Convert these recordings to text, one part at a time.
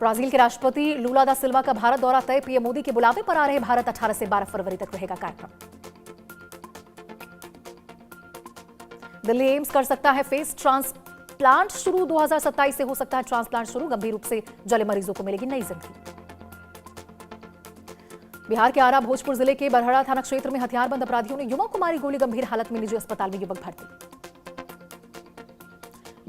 Brazil के राष्ट्रपति लूला दा सिल्वा का भारत दौरा तय। पीएम मोदी के बुलावे पर आ रहे भारत 18 से 12 फरवरी तक रहेगा कार्यक्रम। दिल्ली एम्स कर सकता है फेस ट्रांसप्लांट शुरू। 2027 से हो सकता है ट्रांसप्लांट शुरू। गंभीर रूप से जले मरीजों को मिलेगी नई जिंदगी। बिहार के आरा भोजपुर जिले के बरहड़ा थाना क्षेत्र में हथियारबंद अपराधियों ने युवक को मारी गोली। गंभीर हालत में निजी अस्पताल में युवक भर्ती।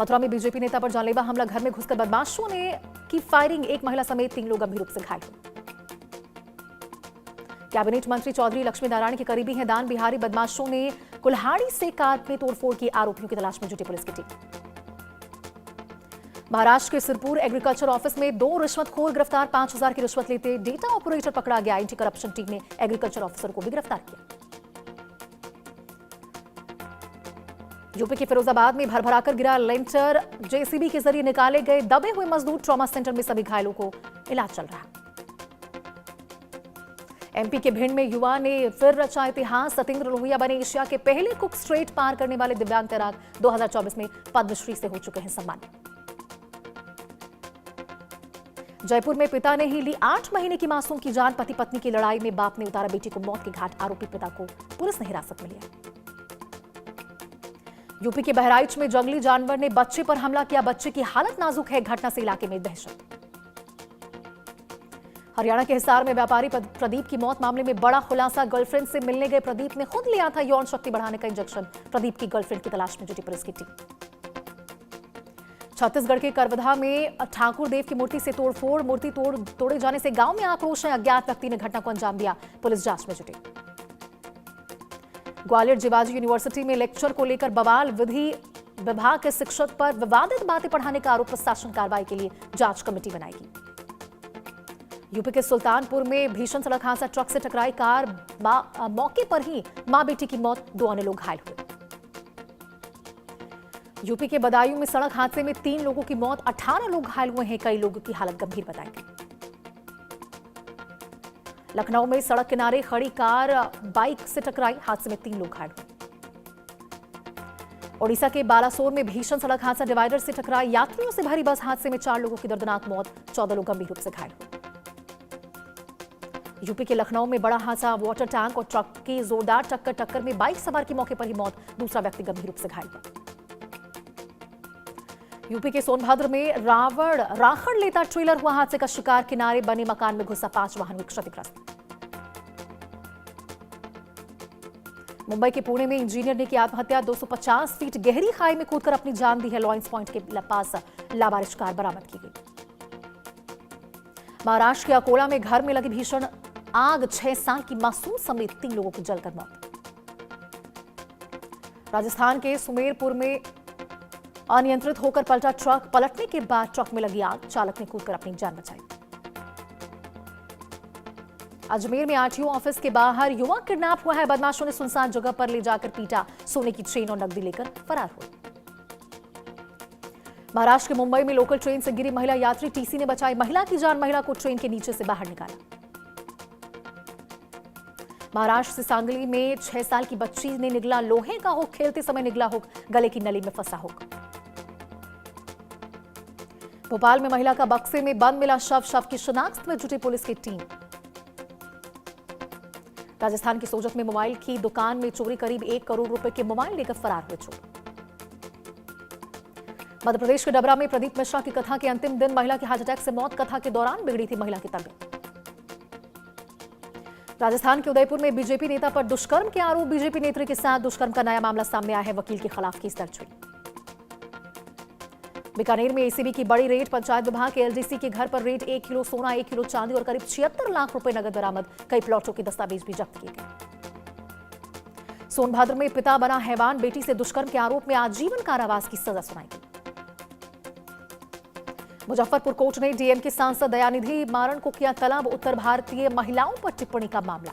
मथुरा में बीजेपी नेता पर जानलेवा हमला। घर में घुसकर बदमाशों ने की फायरिंग। एक महिला समेत 3 लोग गंभीर रूप से घायल हुए। कैबिनेट मंत्री चौधरी लक्ष्मी नारायण के करीबी हैं दान बिहारी। बदमाशों ने कुल्हाड़ी से कार में तोड़फोड़ की। आरोपियों की तलाश में जुटी पुलिस की टीम। महाराष्ट्र के सिरपुर एग्रीकल्चर ऑफिस में 2 रिश्वतखोर गिरफ्तार। 5000 की रिश्वत लेते डेटा ऑपरेटर पकड़ा गया। एंटी करप्शन टीम ने एग्रीकल्चर ऑफिसर को भी गिरफ्तार किया। यूपी के फिरोजाबाद में भरभराकर गिरा लेंटर। जेसीबी के जरिए निकाले गए दबे हुए मजदूर। ट्रॉमा सेंटर में सभी घायलों को इलाज चल रहा है। एमपी के भिंड में युवा ने फिर रचा इतिहास। सतेंद्र लोहिया बने एशिया के पहले कुक स्ट्रेट पार करने वाले दिव्यांग तैराक। 2024 में पद्मश्री से हो चुके हैं सम्मानित। जयपुर में पिता ने ही ली 8 महीने की मासूम की जान। पति पत्नी की लड़ाई में बाप ने उतारा बेटी को मौत के घाट। आरोपी पिता को पुलिस ने हिरासत में लिया। यूपी के बहराइच में जंगली जानवर ने बच्चे पर हमला किया। बच्चे की हालत नाजुक है। घटना से इलाके में दहशत। हरियाणा के हिसार में व्यापारी प्रदीप की मौत मामले में बड़ा खुलासा। गर्लफ्रेंड से मिलने गए प्रदीप ने खुद लिया था यौन शक्ति बढ़ाने का इंजेक्शन। प्रदीप की गर्लफ्रेंड की तलाश में जुटी पुलिस की टीम। छत्तीसगढ़ के करवधा में ठाकुर देव की मूर्ति से तोड़फोड़। मूर्ति तोड़े जाने से गांव में आक्रोश है। अज्ञात व्यक्ति ने घटना को अंजाम दिया। पुलिस जांच में जुटी। ग्वालियर जिवाजी यूनिवर्सिटी में लेक्चर को लेकर बवाल। विधि विभाग के शिक्षक पर विवादित बातें पढ़ाने का आरोप। प्रशासन कार्रवाई के लिए जांच कमेटी बनाएगी। यूपी के सुल्तानपुर में भीषण सड़क हादसा। ट्रक से टकराई कार। मौके पर ही मां बेटी की मौत। 2 अन्य लोग घायल हुए। यूपी के बदायूं में सड़क हादसे में 3 लोगों की मौत। 18 लोग घायल हुए हैं। कई लोगों की हालत गंभीर बताई गई। लखनऊ में सड़क किनारे खड़ी कार बाइक से टकराई। हादसे में 3 लोग घायल हुए। ओडिशा के बालासोर में भीषण सड़क हादसा। डिवाइडर से टकराई यात्रियों से भरी बस। हादसे में 4 लोगों की दर्दनाक मौत। 14 लोग गंभीर रूप से घायल हुए। यूपी के लखनऊ में बड़ा हादसा। वाटर टैंक और ट्रक की जोरदार टक्कर में बाइक सवार की मौके पर ही मौत। दूसरा व्यक्ति गंभीर रूप से घायल हुआ। यूपी के सोनभद्र में राखड़ लेता ट्रेलर हुआ हादसे का शिकार। किनारे बने मकान में घुसा। 5 वाहन हुए क्षतिग्रस्त। मुंबई के पुणे में इंजीनियर ने की आत्महत्या। 250 फीट गहरी खाई में कूदकर अपनी जान दी है। लॉयंस पॉइंट के पास लावारिश कार बरामद की गई। महाराष्ट्र के अकोला में घर में लगी भीषण आग। 6 साल की मासूम समेत 3 लोगों की जलकर मौत। राजस्थान के सुमेरपुर में अनियंत्रित होकर पलटा ट्रक। पलटने के बाद ट्रक में लगी आग। चालक ने कूदकर अपनी जान बचाई। अजमेर में आरटीओ ऑफिस के बाहर युवक किडनैप हुआ है। बदमाशों ने सुनसान जगह पर ले जाकर पीटा। सोने की चेन और नकदी लेकर फरार हुए। महाराष्ट्र के मुंबई में लोकल ट्रेन से गिरी महिला यात्री। टीसी ने बचाई महिला की जान। महिला को ट्रेन के नीचे से बाहर निकाला। महाराष्ट्र से सांगली में 6 साल की बच्ची ने निगला लोहे का हुक। खेलते समय निगला हुक गले की नली में फंसा हुक। भोपाल में महिला का बक्से में बंद मिला शव की शिनाख्त में जुटी पुलिस की टीम। राजस्थान के सोजत में मोबाइल की दुकान में चोरी। करीब 1 करोड़ रुपए के मोबाइल लेकर फरार हुए चोर। मध्य प्रदेश के डबरा में प्रदीप मिश्रा की कथा के अंतिम दिन महिला की हार्ट अटैक से मौत। कथा के दौरान बिगड़ी थी महिला की तबीयत। राजस्थान के उदयपुर में बीजेपी नेता पर दुष्कर्म के आरोप। बीजेपी नेत्री के साथ दुष्कर्म का नया मामला सामने आया है। वकील के खिलाफ केस दर्ज हुई। बीकानेर में एसीबी की बड़ी रेड। पंचायत विभाग के एलडीसी के घर पर रेड। 1 किलो सोना, 1 किलो चांदी और करीब 76 लाख रुपए नगद बरामद। कई प्लॉटों के दस्तावेज भी जब्त किए गए। सोनभद्र में पिता बना हैवान। बेटी से दुष्कर्म के आरोप में आजीवन कारावास की सजा सुनाई गई। मुजफ्फरपुर कोर्ट ने डीएमके सांसद दयानिधि मारन को किया तलब। उत्तर भारतीय महिलाओं पर टिप्पणी का मामला।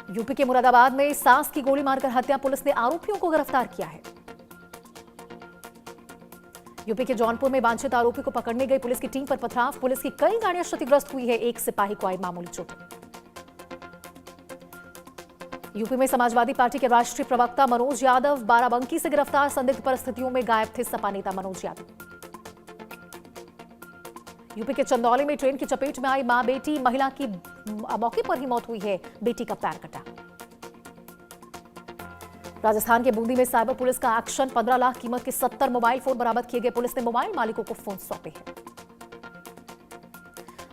यूपी के मुरादाबाद में सास की गोली मारकर हत्या। पुलिस ने आरोपियों को गिरफ्तार किया है। यूपी के जौनपुर में वांछित आरोपी को पकड़ने गई पुलिस की टीम पर पथराव। पुलिस की कई गाड़ियां क्षतिग्रस्त हुई है। 1 सिपाही को आई मामूली चोटें। यूपी में समाजवादी पार्टी के राष्ट्रीय प्रवक्ता मनोज यादव बाराबंकी से गिरफ्तार। संदिग्ध परिस्थितियों में गायब थे सपा नेता मनोज यादव। यूपी के चंदौली में ट्रेन की चपेट में आई मां बेटी, महिला की मौके पर ही मौत हुई है, बेटी का पैर कटा। राजस्थान के बूंदी में साइबर पुलिस का एक्शन, 15 लाख कीमत के 70 मोबाइल फोन बरामद किए गए। पुलिस ने मोबाइल मालिकों को फोन सौंपे हैं।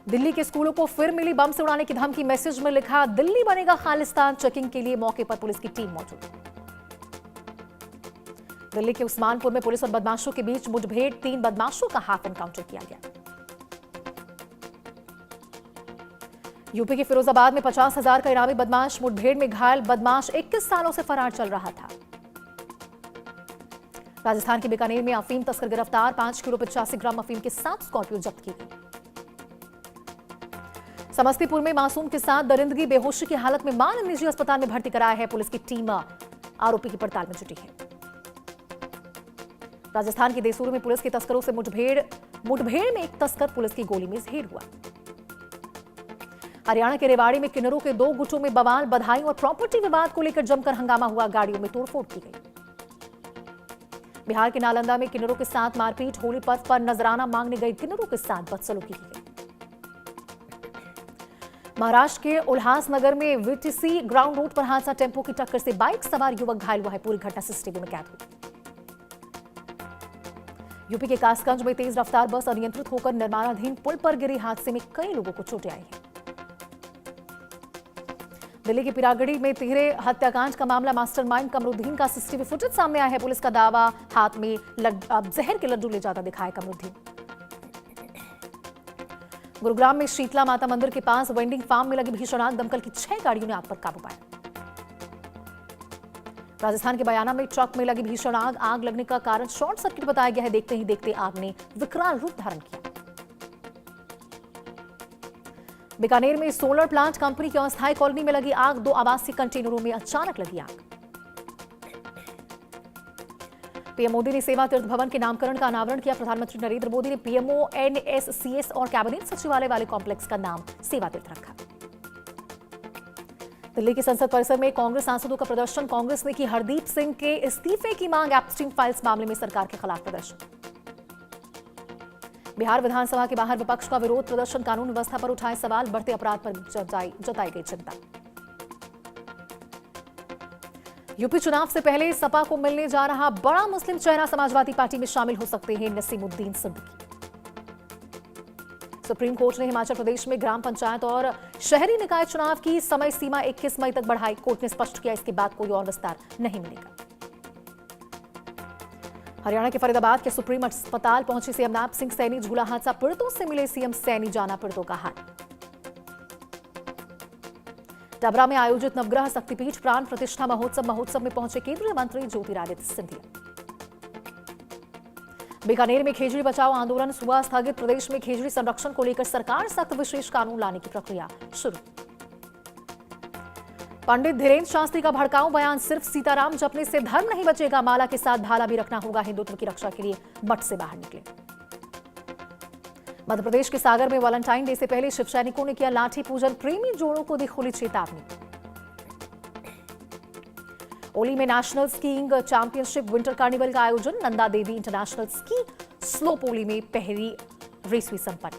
दिल्ली के स्कूलों को फिर मिली बम से उड़ाने की धमकी, मैसेज में लिखा दिल्ली बनेगा खालिस्तान। चेकिंग के लिए मौके पर पुलिस की टीम मौजूद। दिल्ली के उस्मानपुर में पुलिस और बदमाशों के बीच मुठभेड़, 3 बदमाशों का हाफ एनकाउंटर किया गया। यूपी के फिरोजाबाद में 50,000 का इनामी बदमाश मुठभेड़ में घायल। बदमाश 21 सालों से फरार चल रहा था। राजस्थान के बीकानेर में अफीम तस्कर गिरफ्तार, 5 किलो 85 ग्राम अफीम के 7 स्कॉर्पियो जब्त की गई। समस्तीपुर में मासूम के साथ दरिंदगी, बेहोशी की हालत में मां ने निजी अस्पताल में भर्ती कराया है। पुलिस की टीम आरोपी की पड़ताल में जुटी है। राजस्थान के देसूर में पुलिस के तस्करों से मुठभेड़ में एक तस्कर पुलिस की गोली में ढेर हुआ। हरियाणा के रेवाड़ी में किन्नरों के 2 गुटों में बवाल, बधाई और प्रॉपर्टी विवाद को लेकर जमकर हंगामा हुआ। गाड़ियों में तोड़फोड़ की गई। बिहार के नालंदा में किन्नरों के साथ मारपीट, होली पर्व पर नजराना मांगने गई किन्नरों के साथ बदसलूकी की गई। महाराष्ट्र के उल्हासनगर में वीटीसी ग्राउंड रोड पर हादसा, टेम्पो की टक्कर से बाइक सवार युवक घायल हुआ है। पूरी घटना सीसीटीवी में कैद हुई। यूपी के कासगंज में तेज रफ्तार बस अनियंत्रित होकर निर्माणाधीन पुल पर गिरी, हादसे में कई लोगों को चोटें आई हैं। दिल्ली के पिरागड़ी में तिहरे हत्याकांड का मामला, मास्टरमाइंड कमरुद्दीन का सीसीटीवी फुटेज सामने आया है। पुलिस का दावा, हाथ में जहर के लड्डू ले जाता दिखाया कमरुद्दीन। गुरुग्राम में शीतला माता मंदिर के पास वेंडिंग फार्म में लगी भीषण आग, दमकल की 6 गाड़ियों ने आग पर काबू पाया। राजस्थान के बयाना में ट्रक में लगी भीषण आग लगने का कारण शॉर्ट सर्किट बताया गया है। देखते ही देखते आग ने विकराल रूप धारण किया। बीकानेर में सोलर प्लांट कंपनी की अस्थायी कॉलोनी में लगी आग, 2 आवासीय कंटेनरों में अचानक लगी आग। पीएम मोदी ने सेवा तीर्थ भवन के नामकरण का अनावरण किया। प्रधानमंत्री नरेंद्र मोदी ने पीएमओ, एनएससीएस और कैबिनेट सचिवालय वाले कॉम्प्लेक्स का नाम सेवा तीर्थ रखा। दिल्ली की संसद परिसर में कांग्रेस सांसदों का प्रदर्शन, कांग्रेस ने की हरदीप सिंह के इस्तीफे की मांग। एप्स्टीन फाइल्स मामले में सरकार के खिलाफ प्रदर्शन। बिहार विधानसभा के बाहर विपक्ष का विरोध प्रदर्शन, कानून व्यवस्था पर उठाए सवाल, बढ़ते अपराध पर जताई गई चिंता। यूपी चुनाव से पहले सपा को मिलने जा रहा बड़ा मुस्लिम चेहरा, समाजवादी पार्टी में शामिल हो सकते हैं नसीमुद्दीन सिद्दीकी। सुप्रीम कोर्ट ने हिमाचल प्रदेश में ग्राम पंचायत और शहरी निकाय चुनाव की समय सीमा 21 मई तक बढ़ाई। कोर्ट ने स्पष्ट किया इसके बाद कोई और विस्तार नहीं मिलेगा। हरियाणा के फरीदाबाद के सुप्रीम अस्पताल पहुंचे सीएम नैब सिंह सैनी, झूला हादसा पीड़ितों से मिले सीएम सैनी, जाना पीड़ितों का हाल। डबरा में आयोजित नवग्रह शक्तिपीठ प्राण प्रतिष्ठा महोत्सव में पहुंचे केंद्रीय मंत्री ज्योतिरादित्य सिंधिया। बीकानेर में खेजड़ी बचाओ आंदोलन हुआ स्थगित, प्रदेश में खेजड़ी संरक्षण को लेकर सरकार सख्त विशेष कानून लाने की प्रक्रिया शुरू। पंडित धीरेन्द्र शास्त्री का भड़काऊ बयान, सिर्फ सीताराम जपने से धर्म नहीं बचेगा, माला के साथ भाला भी रखना होगा, हिंदुत्व की रक्षा के लिए मठ से बाहर निकले। मध्य प्रदेश के सागर में वैलेंटाइन डे से पहले शिव सैनिकों ने किया लाठी पूजन, प्रेमी जोड़ों को दी खुली चेतावनी। ओली में national skiing championship winter carnival का आयोजन, Nanda Devi international ski slope ओली में पहली रेस हुई संपन्न।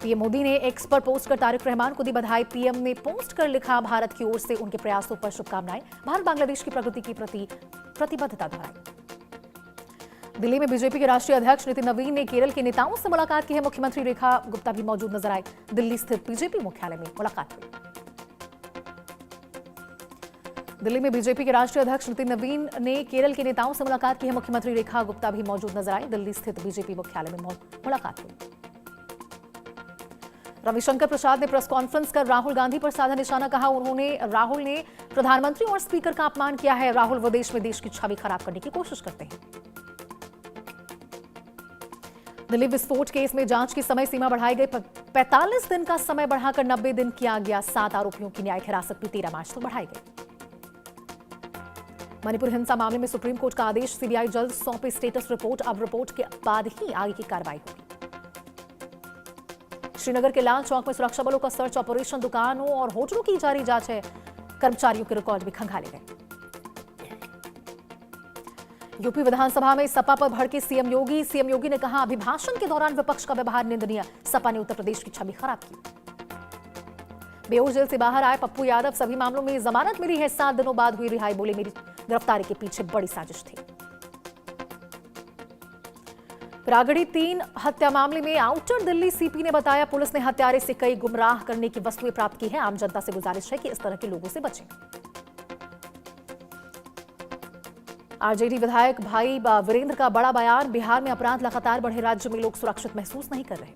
पीएम मोदी ने एक्स पर पोस्ट कर तारिक रहमान को दी बधाई। पीएम ने पोस्ट कर लिखा, भारत की ओर से उनके प्रयासों पर शुभकामनाएं, भारत बांग्लादेश की प्रगति के प्रति प्रतिबद्धता दोहराई। दिल्ली में बीजेपी के राष्ट्रीय अध्यक्ष नितिन नवीन ने केरल के नेताओं से मुलाकात की है। मुख्यमंत्री रेखा गुप्ता भी मौजूद नजर आए। दिल्ली स्थित बीजेपी मुख्यालय में मुलाकात हुई। दिल्ली में बीजेपी के राष्ट्रीय अध्यक्ष नितिन नवीन ने केरल के नेताओं से मुलाकात की है। मुख्यमंत्री रेखा गुप्ता भी मौजूद नजर आई। दिल्ली स्थित बीजेपी मुख्यालय में मुलाकात हुई। रविशंकर प्रसाद ने प्रेस कॉन्फ्रेंस कर राहुल गांधी पर साधा निशाना कहा। राहुल ने प्रधानमंत्री और स्पीकर का अपमान किया है। राहुल विदेश में देश की छवि खराब करने की कोशिश करते हैं। दिल्ली विस्फोट केस में जांच की समय सीमा बढ़ाई गई, 45 दिन का समय बढ़ाकर 90 दिन किया गया। 7 आरोपियों की न्यायिक हिरासत भी 13 मार्च तक बढ़ाई गई। मणिपुर हिंसा मामले में सुप्रीम कोर्ट का आदेश, सीबीआई जल्द सौंपे स्टेटस रिपोर्ट। अब रिपोर्ट के बाद ही आगे की कार्रवाई होगी। श्रीनगर के लाल चौक में सुरक्षा बलों का सर्च ऑपरेशन, दुकानों और होटलों की जारी जांच है। कर्मचारियों के रिकॉर्ड भी खंगाले गए। यूपी विधानसभा में सपा पर भड़के सीएम योगी। सीएम योगी ने कहा, अभिभाषण के दौरान विपक्ष का व्यवहार निंदनीय। सपा ने उत्तर प्रदेश की छवि खराब की। बेहोश जेल से बाहर आए पप्पू यादव, सभी मामलों में जमानत मिली है। 7 दिनों बाद हुई रिहाई। बोले, मेरी गिरफ्तारी के पीछे बड़ी साजिश थी। रागड़ी 3 हत्या मामले में आउटर दिल्ली सीपी ने बताया, पुलिस ने हत्यारे से कई गुमराह करने की वस्तुएं प्राप्त की है। आम जनता से गुजारिश है कि इस तरह के लोगों से बचें। आरजेडी विधायक भाई वीरेंद्र का बड़ा बयान, बिहार में अपराध लगातार बढ़े, राज्य में लोग सुरक्षित महसूस नहीं कर रहे।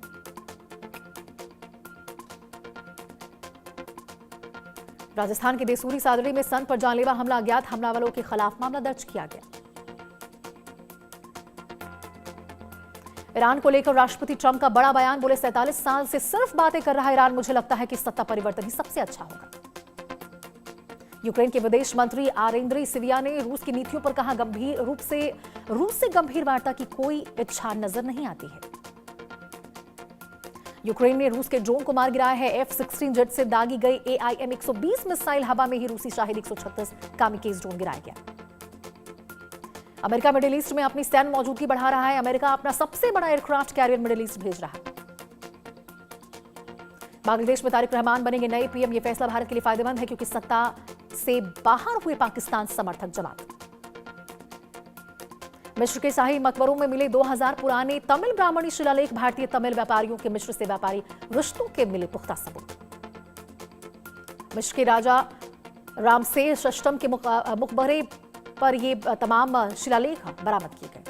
राजस्थान के देसूरी सादड़ी में संत पर जानलेवा हमला, अज्ञात हमलावरों के खिलाफ मामला दर्ज किया गया। ईरान को लेकर राष्ट्रपति ट्रंप का बड़ा बयान, बोले 47 साल से सिर्फ बातें कर रहा है ईरान, मुझे लगता है कि सत्ता परिवर्तन ही सबसे अच्छा होगा। यूक्रेन के विदेश मंत्री आरेंद्री सिविया ने रूस की नीतियों पर कहा, गंभीर रूप से रूस से गंभीर वार्ता की कोई इच्छा नजर नहीं आती है। यूक्रेन ने रूस के ड्रोन को मार गिराया है। F-16 जेट से दागी गई AIM-120 मिसाइल, हवा में ही रूसी शाहिद 136 कामिकेज ड्रोन गिराया गया। अमेरिका मिडिल ईस्ट में अपनी सैन्य मौजूदगी बढ़ा रहा है। अमेरिका अपना सबसे बड़ा एयरक्राफ्ट कैरियर मिडिल ईस्ट भेज रहा है। बांग्लादेश में तारिक रहमान बनेंगे नए पीएम। यह फैसला भारत के लिए फायदेमंद है क्योंकि सत्ता से बाहर हुए पाकिस्तान समर्थक जमात। मिस्र के शाही मकबरों में मिले 2000 पुराने तमिल ब्राह्मणी शिलालेख, भारतीय तमिल व्यापारियों के मिस्र से व्यापारी रिश्तों के मिले पुख्ता सबूत। मिस्र के राजा रामसेस अष्टम के मुकबरे पर ये तमाम शिलालेख बरामद किए गए।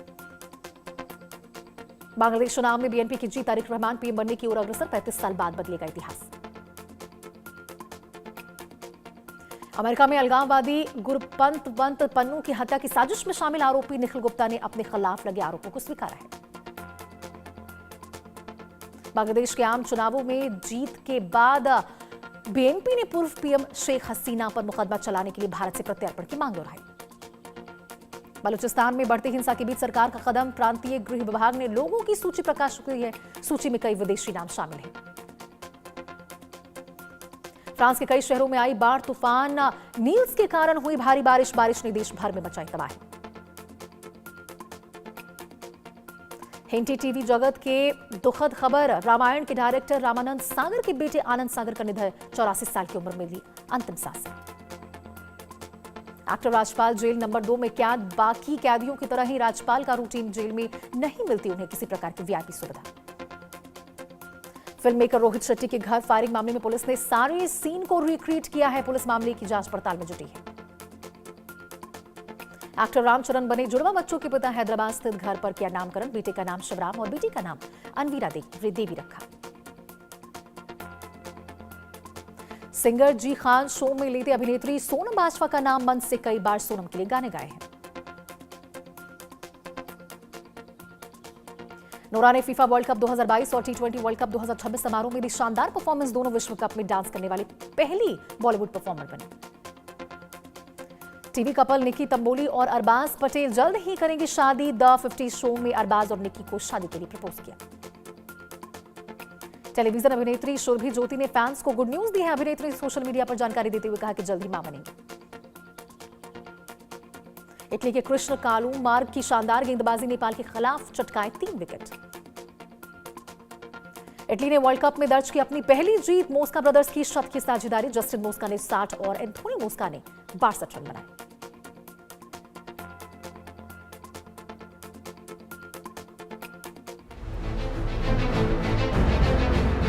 बांग्लादेश चुनाव में बीएनपी की जीत, तारिक रहमान पीएम बनने की ओर अग्रसर, 35 साल बाद बदलेगा इतिहास। अमेरिका में अलगाववादी गुरपंत पन्नू की हत्या की साजिश में शामिल आरोपी निखिल गुप्ता ने अपने खिलाफ लगे आरोपों को स्वीकारा है। बांग्लादेश के आम चुनावों में जीत के बाद बीएनपी ने पूर्व पीएम शेख हसीना पर मुकदमा चलाने के लिए भारत से प्रत्यर्पण की मांग दोहराई। बलूचिस्तान में बढ़ती हिंसा के बीच सरकार का कदम, प्रांतीय गृह विभाग ने लोगों की सूची प्रकाशित की है। सूची में कई विदेशी नाम शामिल हैं। फ्रांस के कई शहरों में आई बाढ़, तूफान नील्स के कारण हुई भारी बारिश ने देश भर में मचाई तबाही। हिंदी टीवी जगत के दुखद खबर, रामायण के डायरेक्टर रामानंद सागर के बेटे आनंद सागर का निधन, 84 साल की उम्र में ली अंतिम सांसें। एक्टर राजपाल जेल नंबर 2 में कैद, बाकी कैदियों की तरह ही राजपाल का रूटीन जेल में नहीं मिलती उन्हें किसी प्रकार की वीआईपी सुविधा। फिल्म मेकर रोहित शेट्टी के घर फायरिंग मामले में पुलिस ने सारे सीन को रिक्रिएट किया है। पुलिस मामले की जांच पड़ताल में जुटी है। एक्टर रामचरण बने जुड़वा बच्चों के पिता, हैदराबाद स्थित घर पर किया नामकरण, बेटे का नाम शिवराम और बेटी का नाम अनवीरा देवी रखा। सिंगर जी खान शो में लेते अभिनेत्री सोनम बाजवा का नाम मंच से कई बार सोनम के लिए गाने गाए हैं। नोरा ने फीफा वर्ल्ड कप 2022 और T20 वर्ल्ड कप 2026 समारोह में दी शानदार परफॉर्मेंस। दोनों विश्व कप में डांस करने वाली पहली बॉलीवुड परफॉर्मर बनी। टीवी कपल निकी तंबोली और अरबाज पटेल जल्द ही करेंगे शादी। द 50 शो में अरबाज और निकी को शादी के लिए प्रपोज किया। टेलीविजन अभिनेत्री सुरभि ज्योति ने फैंस को गुड न्यूज दी है। अभिनेत्री ने सोशल मीडिया पर जानकारी देते हुए कहा कि जल्द ही मां बनेंगे। इटली के कृष्ण कालू मार्ग की शानदार गेंदबाजी, नेपाल के खिलाफ चटकाए 3 विकेट। इटली ने वर्ल्ड कप में दर्ज की अपनी पहली जीत। मोस्का ब्रदर्स की शत की साझेदारी, जस्टिन मोस्का ने 60 और एंथोनी मोस्का ने 62 रन बनाए।